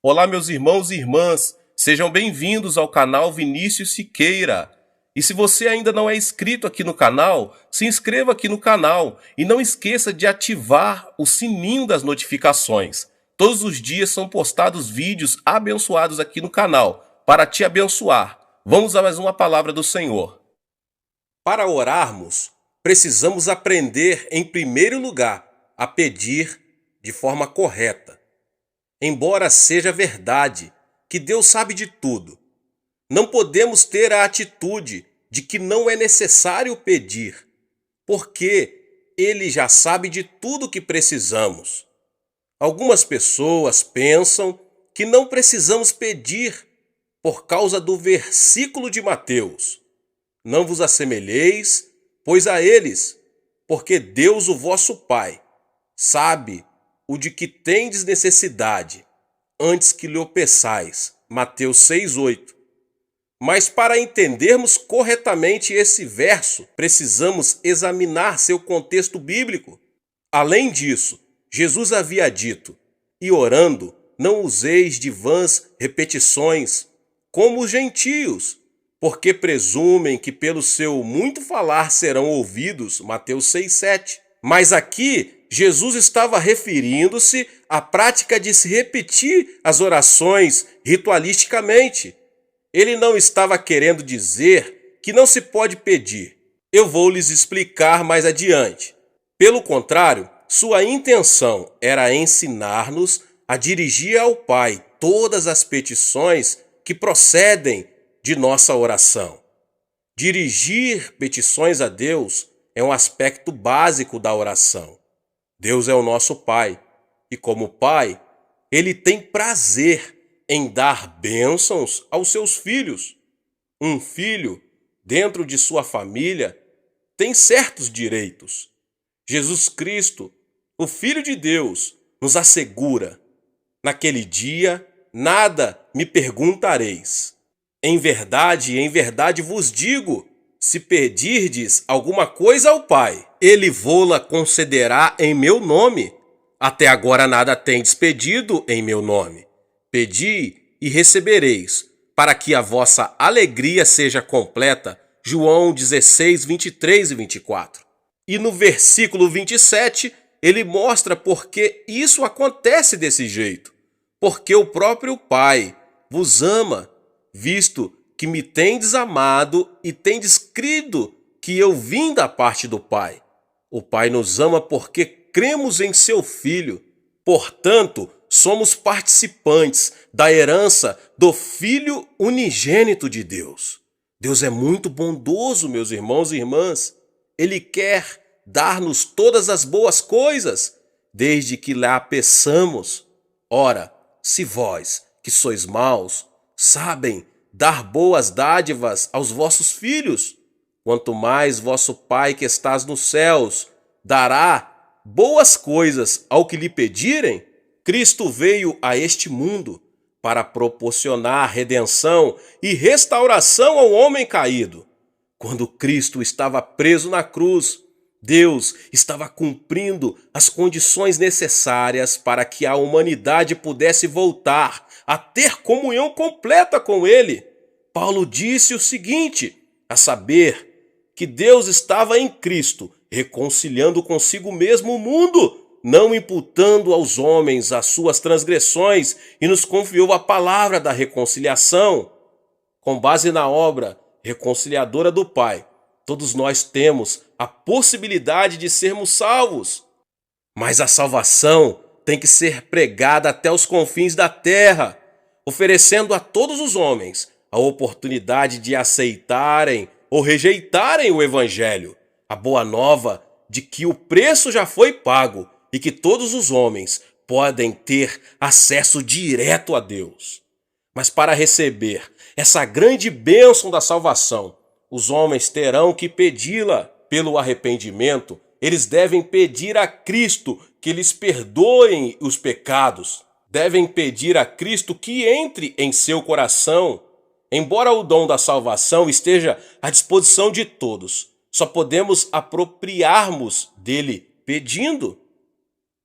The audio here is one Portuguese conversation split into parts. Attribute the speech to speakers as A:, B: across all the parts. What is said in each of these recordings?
A: Olá, meus irmãos e irmãs, sejam bem-vindos ao canal Vinícius Siqueira. E se você ainda não é inscrito aqui no canal, se inscreva aqui no canal e não esqueça de ativar o sininho das notificações. Todos os dias são postados vídeos abençoados aqui no canal para te abençoar. Vamos a mais uma palavra do Senhor. Para orarmos, precisamos aprender, em primeiro lugar, a pedir de forma correta. Embora seja verdade que Deus sabe de tudo, não podemos ter a atitude de que não é necessário pedir, porque Ele já sabe de tudo que precisamos. Algumas pessoas pensam que não precisamos pedir por causa do versículo de Mateus: Não vos assemelheis, pois a eles, porque Deus, o vosso Pai, sabe o de que tendes necessidade, antes que lhe o peçais. Mateus 6,8. Mas para entendermos corretamente esse verso, precisamos examinar seu contexto bíblico. Além disso, Jesus havia dito: E orando, não useis de vãs repetições, como os gentios, porque presumem que pelo seu muito falar serão ouvidos. Mateus 6,7. Mas aqui, Jesus estava referindo-se à prática de se repetir as orações ritualisticamente. Ele não estava querendo dizer que não se pode pedir. Eu vou lhes explicar mais adiante. Pelo contrário, sua intenção era ensinar-nos a dirigir ao Pai todas as petições que procedem de nossa oração. Dirigir petições a Deus é um aspecto básico da oração. Deus é o nosso Pai, e como Pai, Ele tem prazer em dar bênçãos aos seus filhos. Um filho, dentro de sua família, tem certos direitos. Jesus Cristo, o Filho de Deus, nos assegura: naquele dia, nada me perguntareis. Em verdade vos digo, se pedirdes alguma coisa ao Pai, Ele vô-la concederá em meu nome. Até agora nada tendes pedido em meu nome. Pedi e recebereis, para que a vossa alegria seja completa. João 16, 23 e 24. E no versículo 27, ele mostra por que isso acontece desse jeito. Porque o próprio Pai vos ama, visto que me tendes amado e tendes crido que eu vim da parte do Pai. O Pai nos ama porque cremos em seu Filho. Portanto, somos participantes da herança do Filho unigênito de Deus. Deus é muito bondoso, meus irmãos e irmãs. Ele quer dar-nos todas as boas coisas, desde que lá peçamos. Ora, se vós, que sois maus, sabem dar boas dádivas aos vossos filhos, quanto mais vosso Pai que estás nos céus dará boas coisas ao que lhe pedirem. Cristo veio a este mundo para proporcionar redenção e restauração ao homem caído. Quando Cristo estava preso na cruz, Deus estava cumprindo as condições necessárias para que a humanidade pudesse voltar a ter comunhão completa com Ele. Paulo disse o seguinte, a saber, que Deus estava em Cristo, reconciliando consigo mesmo o mundo, não imputando aos homens as suas transgressões, e nos confiou a palavra da reconciliação. Com base na obra reconciliadora do Pai, todos nós temos a possibilidade de sermos salvos. Mas a salvação tem que ser pregada até os confins da terra, oferecendo a todos os homens a oportunidade de aceitarem ou rejeitarem o Evangelho, a boa nova de que o preço já foi pago e que todos os homens podem ter acesso direto a Deus. Mas para receber essa grande bênção da salvação, os homens terão que pedi-la pelo arrependimento. Eles devem pedir a Cristo que lhes perdoem os pecados. Devem pedir a Cristo que entre em seu coração. Embora o dom da salvação esteja à disposição de todos, só podemos apropriarmos dele pedindo.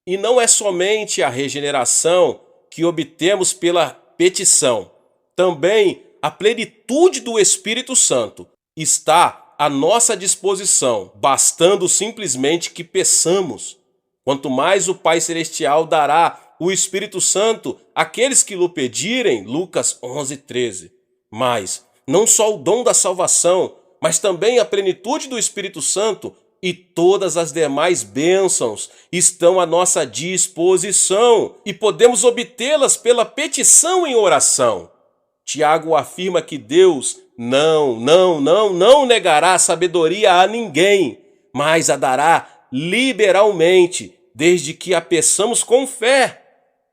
A: E não é somente a regeneração que obtemos pela petição. Também a plenitude do Espírito Santo está à nossa disposição, bastando simplesmente que peçamos. Quanto mais o Pai Celestial dará o Espírito Santo àqueles que lhe pedirem, Lucas 11:13. Mas não só o dom da salvação, mas também a plenitude do Espírito Santo e todas as demais bênçãos estão à nossa disposição e podemos obtê-las pela petição em oração. Tiago afirma que Deus não negará a sabedoria a ninguém, mas a dará liberalmente, desde que a peçamos com fé.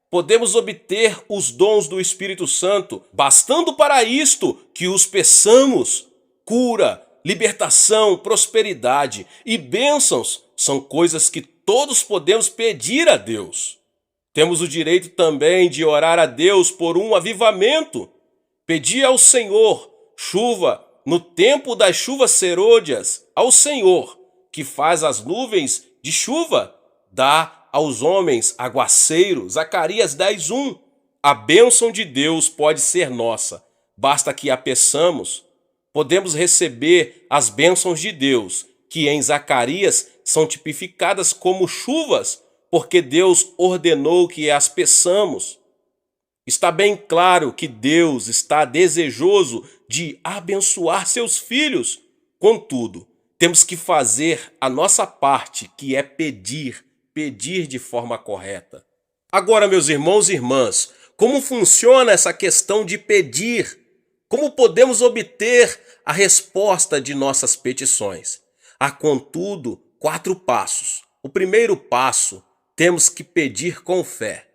A: Podemos obter os dons do Espírito Santo, bastando para isto que os peçamos. Cura, libertação, prosperidade e bênçãos são coisas que todos podemos pedir a Deus. Temos o direito também de orar a Deus por um avivamento. Pedir ao Senhor chuva no tempo das chuvas serôdias, ao Senhor que faz as nuvens de chuva, dá aos homens aguaceiro. Zacarias 10:1. A bênção de Deus pode ser nossa, basta que a peçamos. Podemos receber as bênçãos de Deus, que em Zacarias são tipificadas como chuvas, porque Deus ordenou que as peçamos. Está bem claro que Deus está desejoso de abençoar seus filhos. Contudo, temos que fazer a nossa parte, que é pedir de forma correta. Agora, meus irmãos e irmãs, como funciona essa questão de pedir? Como podemos obter a resposta de nossas petições? Há, contudo, 4 passos. O primeiro passo, temos que pedir com fé.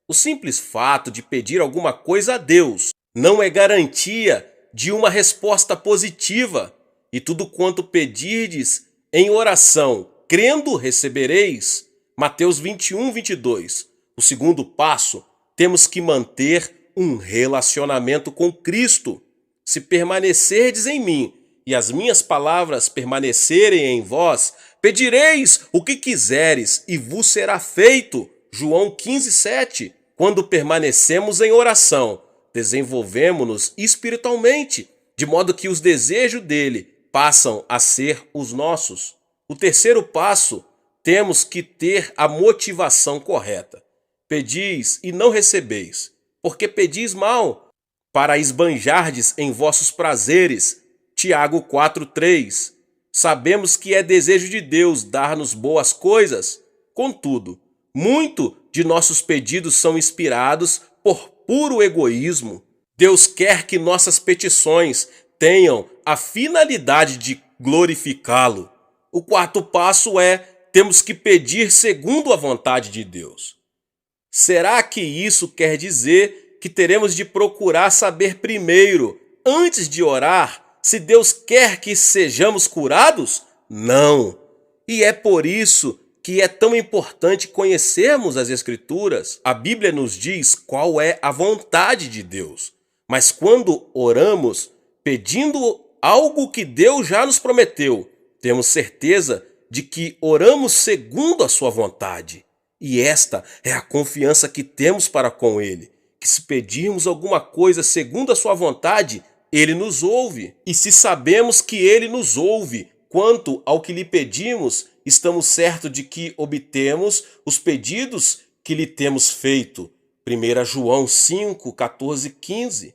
A: O simples fato de pedir alguma coisa a Deus não é garantia de uma resposta positiva. E tudo quanto pedirdes em oração, crendo, recebereis. Mateus 21:22. O segundo passo, temos que manter um relacionamento com Cristo. Se permanecerdes em mim e as minhas palavras permanecerem em vós, pedireis o que quiseres e vos será feito. João 15:7. Quando permanecemos em oração, desenvolvemos-nos espiritualmente, de modo que os desejos dele passam a ser os nossos. O terceiro passo, temos que ter a motivação correta. Pedis e não recebeis, porque pedis mal, para esbanjardes em vossos prazeres. Tiago 4:3. Sabemos que é desejo de Deus dar-nos boas coisas. Contudo, muito de nossos pedidos são inspirados por puro egoísmo. Deus quer que nossas petições tenham a finalidade de glorificá-lo. O quarto passo é: temos que pedir segundo a vontade de Deus. Será que isso quer dizer que teremos de procurar saber primeiro, antes de orar, se Deus quer que sejamos curados? Não. E é por isso que é tão importante conhecermos as Escrituras. A Bíblia nos diz qual é a vontade de Deus. Mas quando oramos, pedindo algo que Deus já nos prometeu, temos certeza de que oramos segundo a sua vontade. E esta é a confiança que temos para com Ele, que se pedirmos alguma coisa segundo a sua vontade, Ele nos ouve. E se sabemos que Ele nos ouve, quanto ao que lhe pedimos, estamos certos de que obtemos os pedidos que lhe temos feito. 1 João 5, 14, 15.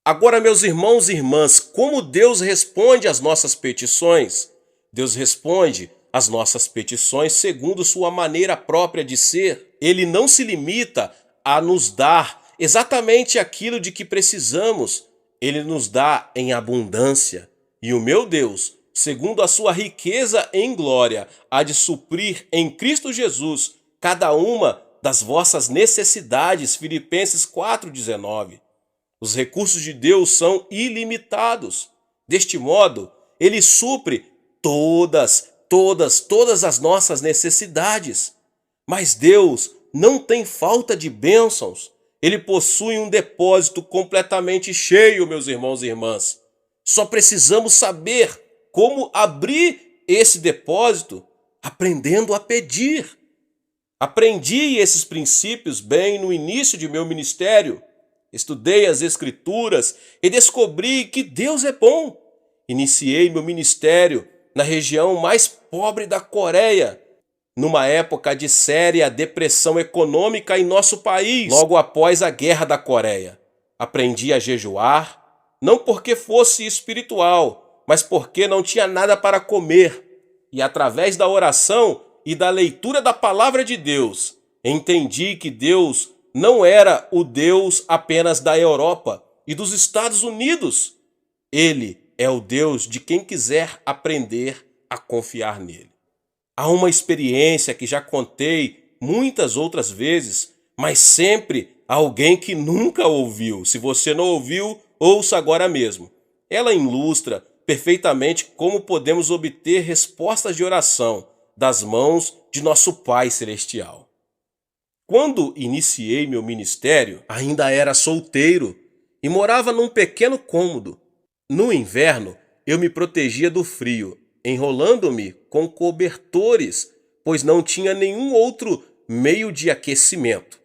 A: Agora, meus irmãos e irmãs, como Deus responde às nossas petições? Deus responde às nossas petições segundo sua maneira própria de ser. Ele não se limita a nos dar exatamente aquilo de que precisamos. Ele nos dá em abundância. E o meu Deus, segundo a sua riqueza em glória, há de suprir em Cristo Jesus cada uma das vossas necessidades. Filipenses 4,19. Os recursos de Deus são ilimitados. Deste modo, Ele supre todas as nossas necessidades. Mas Deus não tem falta de bênçãos. Ele possui um depósito completamente cheio, meus irmãos e irmãs. Só precisamos saber como abrir esse depósito, aprendendo a pedir. Aprendi esses princípios bem no início de meu ministério. Estudei as Escrituras e descobri que Deus é bom. Iniciei meu ministério na região mais pobre da Coreia, numa época de séria depressão econômica em nosso país, logo após a Guerra da Coreia. Aprendi a jejuar, não porque fosse espiritual, mas porque não tinha nada para comer. E através da oração e da leitura da palavra de Deus, entendi que Deus não era o Deus apenas da Europa e dos Estados Unidos. Ele é o Deus de quem quiser aprender a confiar nele. Há uma experiência que já contei muitas outras vezes, mas sempre alguém que nunca ouviu. Se você não ouviu, ouça agora mesmo. Ela ilustra perfeitamente como podemos obter respostas de oração das mãos de nosso Pai Celestial. Quando iniciei meu ministério, ainda era solteiro e morava num pequeno cômodo. No inverno, eu me protegia do frio, enrolando-me com cobertores, pois não tinha nenhum outro meio de aquecimento.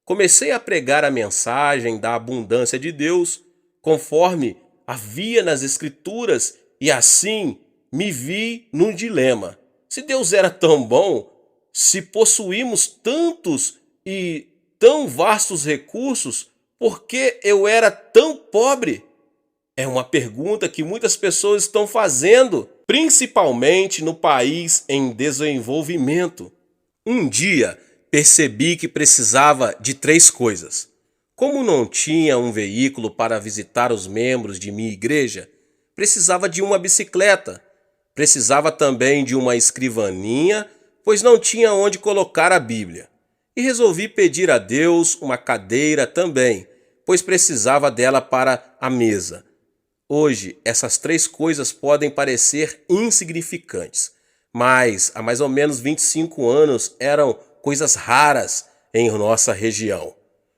A: Comecei a pregar a mensagem da abundância de Deus, conforme havia nas Escrituras, e assim me vi num dilema. Se Deus era tão bom, se possuímos tantos e tão vastos recursos, por que eu era tão pobre? É uma pergunta que muitas pessoas estão fazendo, principalmente no país em desenvolvimento. Um dia percebi que precisava de 3 coisas. Como não tinha um veículo para visitar os membros de minha igreja, precisava de uma bicicleta. Precisava também de uma escrivaninha, pois não tinha onde colocar a Bíblia. E resolvi pedir a Deus uma cadeira também, pois precisava dela para a mesa. Hoje, essas 3 coisas podem parecer insignificantes, mas há mais ou menos 25 anos eram coisas raras em nossa região.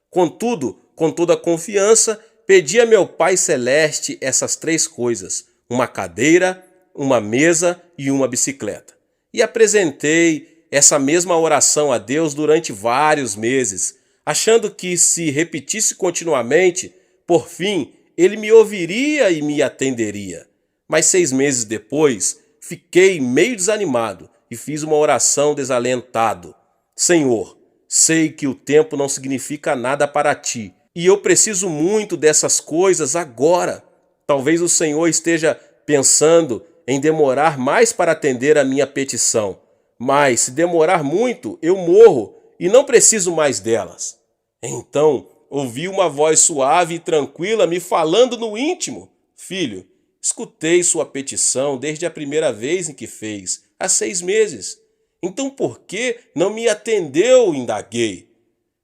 A: Contudo, com toda confiança, pedi a meu Pai Celeste essas 3 coisas: uma cadeira, uma mesa e uma bicicleta. E apresentei essa mesma oração a Deus durante vários meses, achando que se repetisse continuamente, por fim, Ele me ouviria e me atenderia. Mas 6 meses depois, fiquei meio desanimado e fiz uma oração desalentado. Senhor, sei que o tempo não significa nada para ti e eu preciso muito dessas coisas agora. Talvez o Senhor esteja pensando em demorar mais para atender a minha petição, mas se demorar muito, eu morro e não preciso mais delas. Então, ouvi uma voz suave e tranquila me falando no íntimo: Filho, escutei sua petição desde a primeira vez em que fez, há 6 meses. Então por que não me atendeu? Indaguei.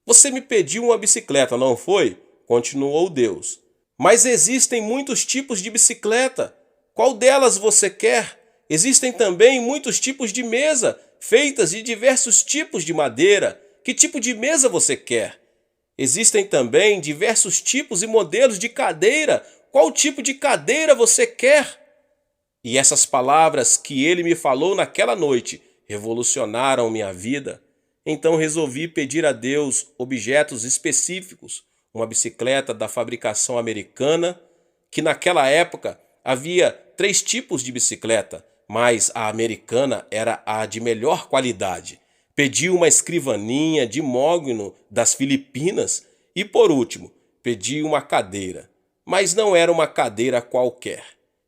A: Você me pediu uma bicicleta, não foi? Continuou Deus. Mas existem muitos tipos de bicicleta. Qual delas você quer? Existem também muitos tipos de mesa, feitas de diversos tipos de madeira. Que tipo de mesa você quer? Existem também diversos tipos e modelos de cadeira. Qual tipo de cadeira você quer? E essas palavras que ele me falou naquela noite revolucionaram minha vida. Então resolvi pedir a Deus objetos específicos. Uma bicicleta da fabricação americana, que naquela época havia 3 tipos de bicicleta, mas a americana era a de melhor qualidade. Pedi uma escrivaninha de mogno das Filipinas e, por último, pedi uma cadeira. Mas não era uma cadeira qualquer.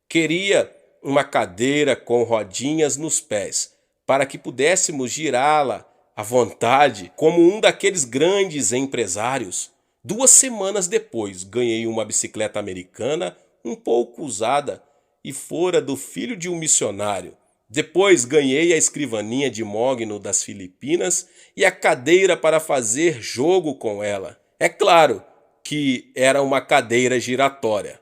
A: Queria uma cadeira com rodinhas nos pés, para que pudéssemos girá-la à vontade, como um daqueles grandes empresários. 2 semanas depois, ganhei uma bicicleta americana um pouco usada e fora do filho de um missionário. Depois ganhei a escrivaninha de mogno das Filipinas e a cadeira para fazer jogo com ela. É claro que era uma cadeira giratória.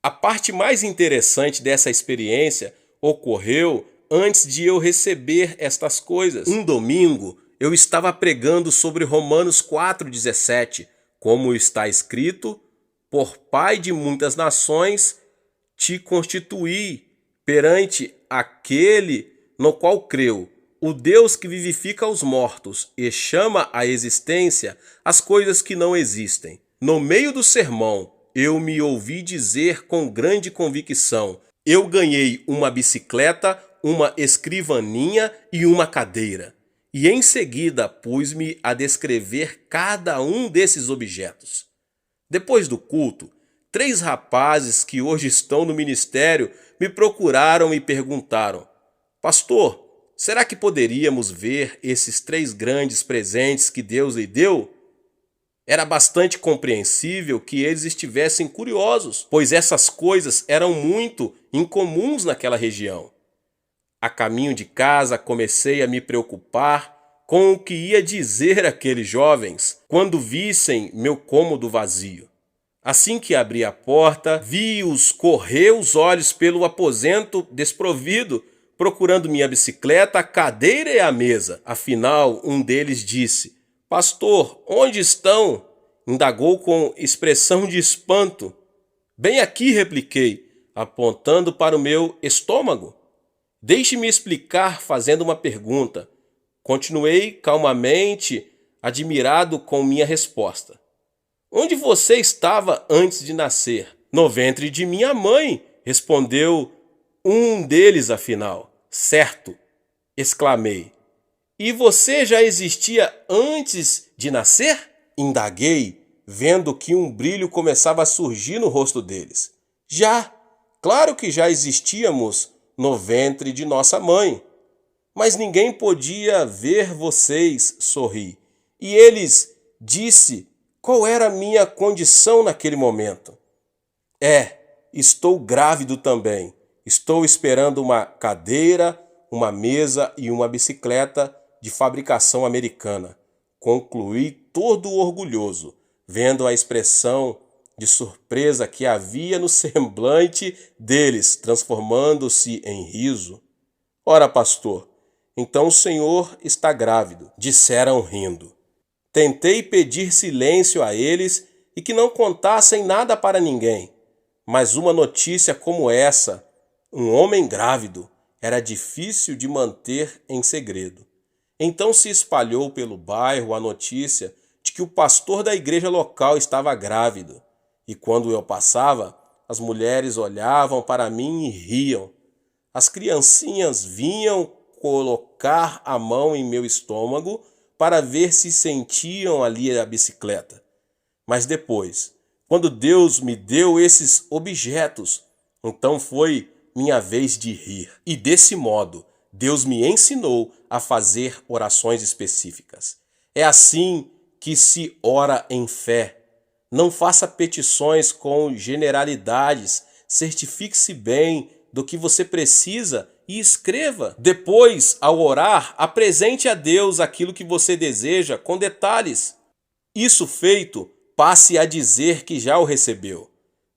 A: A parte mais interessante dessa experiência ocorreu antes de eu receber estas coisas. Um domingo, eu estava pregando sobre Romanos 4,17, como está escrito: por pai de muitas nações te constituí perante aquele no qual creu, o Deus que vivifica os mortos e chama à existência as coisas que não existem. No meio do sermão, eu me ouvi dizer com grande convicção: eu ganhei uma bicicleta, uma escrivaninha e uma cadeira. E em seguida pus-me a descrever cada um desses objetos. Depois do culto, 3 rapazes que hoje estão no ministério me procuraram e perguntaram: Pastor, será que poderíamos ver esses 3 grandes presentes que Deus lhe deu? Era bastante compreensível que eles estivessem curiosos, pois essas coisas eram muito incomuns naquela região. A caminho de casa, comecei a me preocupar com o que ia dizer aqueles jovens quando vissem meu cômodo vazio. Assim que abri a porta, vi-os correr os olhos pelo aposento desprovido, procurando minha bicicleta, a cadeira e a mesa. Afinal, um deles disse: Pastor, onde estão? Indagou com expressão de espanto. Bem aqui, repliquei, apontando para o meu estômago. Deixe-me explicar fazendo uma pergunta. Continuei calmamente, admirado com minha resposta. Onde você estava antes de nascer? No ventre de minha mãe, respondeu um deles afinal. Certo, exclamei. E você já existia antes de nascer? Indaguei, vendo que um brilho começava a surgir no rosto deles. Já, claro que já existíamos no ventre de nossa mãe. Mas ninguém podia ver vocês, sorri. E eles disse qual era a minha condição naquele momento. Estou grávido também. Estou esperando uma cadeira, uma mesa e uma bicicleta de fabricação americana. Concluí todo orgulhoso, vendo a expressão de surpresa que havia no semblante deles, transformando-se em riso. Ora, pastor, então o senhor está grávido, disseram rindo. Tentei pedir silêncio a eles e que não contassem nada para ninguém, mas uma notícia como essa, um homem grávido, era difícil de manter em segredo. Então se espalhou pelo bairro a notícia de que o pastor da igreja local estava grávido. E quando eu passava, as mulheres olhavam para mim e riam. As criancinhas vinham colocar a mão em meu estômago para ver se sentiam ali a bicicleta. Mas depois, quando Deus me deu esses objetos, então foi minha vez de rir. E desse modo, Deus me ensinou a fazer orações específicas. É assim que se ora em fé. Não faça petições com generalidades, certifique-se bem do que você precisa e escreva. Depois, ao orar, apresente a Deus aquilo que você deseja com detalhes. Isso feito, passe a dizer que já o recebeu.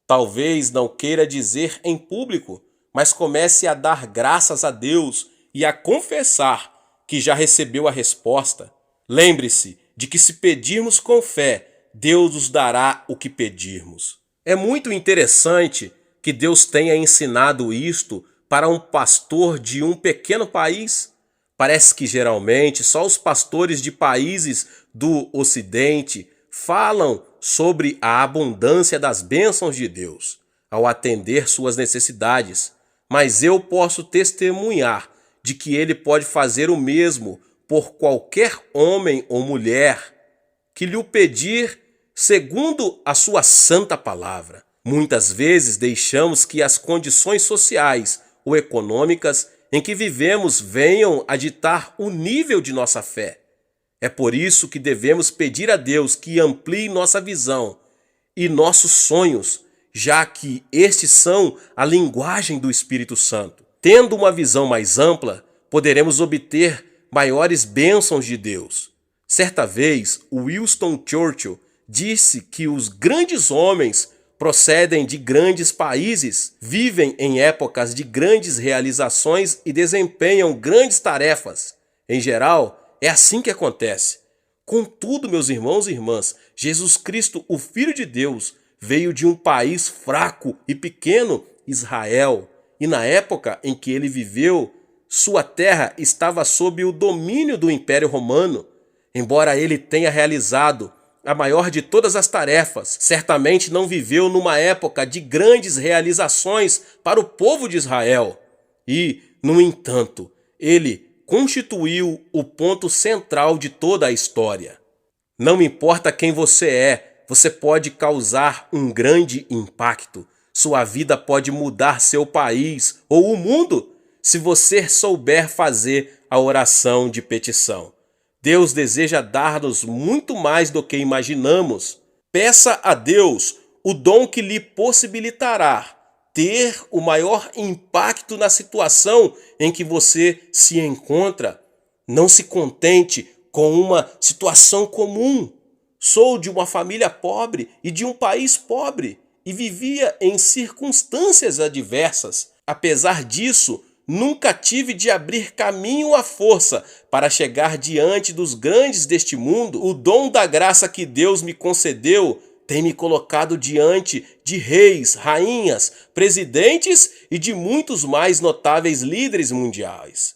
A: Talvez não queira dizer em público, mas comece a dar graças a Deus e a confessar que já recebeu a resposta. Lembre-se de que se pedirmos com fé, Deus nos dará o que pedirmos. É muito interessante que Deus tenha ensinado isto para um pastor de um pequeno país. Parece que geralmente só os pastores de países do Ocidente falam sobre a abundância das bênçãos de Deus ao atender suas necessidades. Mas eu posso testemunhar de que Ele pode fazer o mesmo por qualquer homem ou mulher que lhe o pedir segundo a sua santa palavra. Muitas vezes deixamos que as condições sociais ou econômicas em que vivemos venham a ditar o nível de nossa fé. É por isso que devemos pedir a Deus que amplie nossa visão e nossos sonhos, já que estes são a linguagem do Espírito Santo. Tendo uma visão mais ampla, poderemos obter maiores bênçãos de Deus. Certa vez, Winston Churchill disse que os grandes homens procedem de grandes países, vivem em épocas de grandes realizações e desempenham grandes tarefas. Em geral, é assim que acontece. Contudo, meus irmãos e irmãs, Jesus Cristo, o Filho de Deus, veio de um país fraco e pequeno, Israel, e na época em que ele viveu, Sua terra estava sob o domínio do Império Romano. Embora ele tenha realizado a maior de todas as tarefas, certamente não viveu numa época de grandes realizações para o povo de Israel. E, no entanto, ele constituiu o ponto central de toda a história. Não importa quem você pode causar um grande impacto. Sua vida pode mudar seu país ou o mundo se você souber fazer a oração de petição. Deus deseja dar-nos muito mais do que imaginamos. Peça a Deus o dom que lhe possibilitará ter o maior impacto na situação em que você se encontra. Não se contente com uma situação comum. Sou de uma família pobre e de um país pobre e vivia em circunstâncias adversas. Apesar disso, nunca tive de abrir caminho à força para chegar diante dos grandes deste mundo. O dom da graça que Deus me concedeu tem me colocado diante de reis, rainhas, presidentes e de muitos mais notáveis líderes mundiais.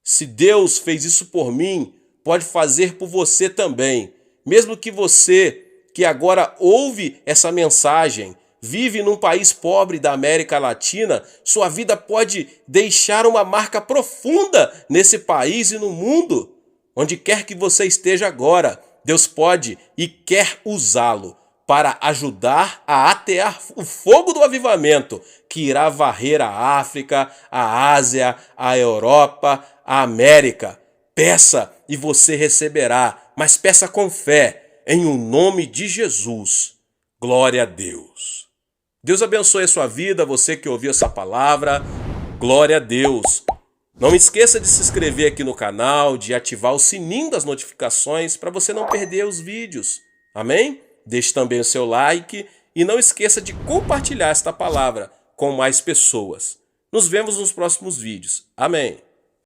A: Se Deus fez isso por mim, pode fazer por você também. Mesmo que você, que agora ouve essa mensagem, vive num país pobre da América Latina, sua vida pode deixar uma marca profunda nesse país e no mundo. Onde quer que você esteja agora, Deus pode e quer usá-lo para ajudar a atear o fogo do avivamento que irá varrer a África, a Ásia, a Europa, a América. Peça e você receberá, mas peça com fé, em o nome de Jesus. Glória a Deus. Deus abençoe a sua vida, você que ouviu essa palavra. Glória a Deus. Não esqueça de se inscrever aqui no canal, de ativar o sininho das notificações para você não perder os vídeos. Amém? Deixe também o seu like e não esqueça de compartilhar esta palavra com mais pessoas. Nos vemos nos próximos vídeos. Amém.